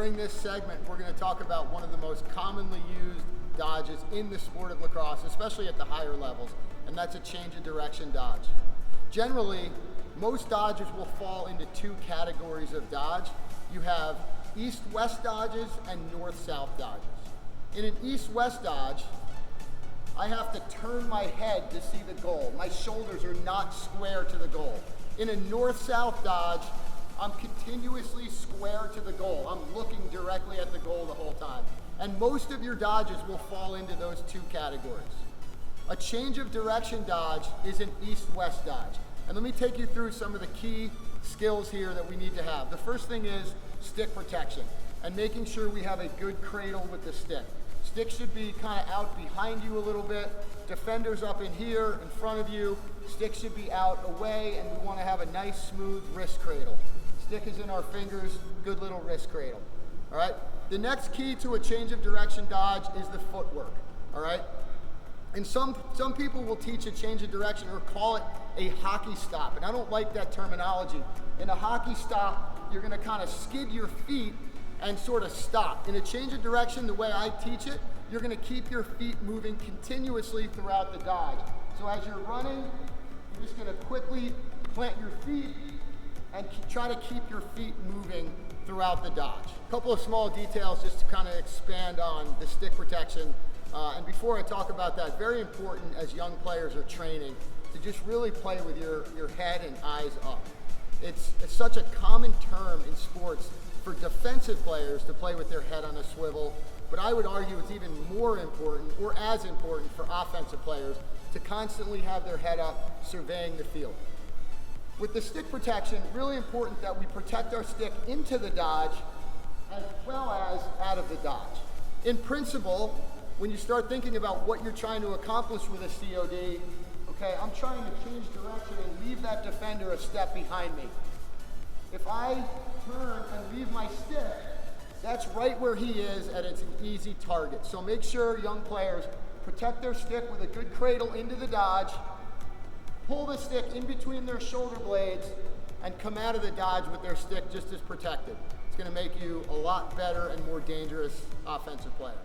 during this segment, we're going to talk about one of the most commonly used dodges in the sport of lacrosse, especially at the higher levels, and that's a change of direction dodge. Generally, most dodges will fall into two categories of dodge. You have east-west dodges and north-south dodges. In an east-west dodge, I have to turn my head to see the goal. My shoulders are not square to the goal. In a north-south dodge, I'm continuously square to the goal. I'm looking directly at the goal the whole time. And most of your dodges will fall into those two categories. A change of direction dodge is an east-west dodge. And let me take you through some of the key skills here that we need to have. The first thing is stick protection and making sure we have a good cradle with the stick. Stick should be kind of out behind you a little bit. Defenders up in here in front of you. Stick should be out away, and we want to have a nice smooth wrist cradle. Stick is in our fingers, good little wrist cradle. All right. The next key to a change of direction dodge is the footwork. All right. And some people will teach a change of direction or call it a hockey stop, and I don't like that terminology. In a hockey stop, you're going to kind of skid your feet and sort of stop. In a change of direction, the way I teach it, you're going to keep your feet moving continuously throughout the dodge. So as you're running, you're just going to quickly plant your feet and try to keep your feet moving throughout the dodge. A couple of small details just to kind of expand on the stick protection. And before I talk about that, very important as young players are training to just really play with your head and eyes up. It's such a common term in sports for defensive players to play with their head on a swivel, but I would argue it's even more important, or as important, for offensive players to constantly have their head up surveying the field. With the stick protection, really important that we protect our stick into the dodge as well as out of the dodge. In principle, when you start thinking about what you're trying to accomplish with a COD, okay, I'm trying to change direction and leave that defender a step behind me. If I turn and leave my stick, that's right where he is, and it's an easy target. So make sure young players protect their stick with a good cradle into the dodge, pull the stick in between their shoulder blades, and come out of the dodge with their stick just as protected. It's going to make you a lot better and more dangerous offensive player.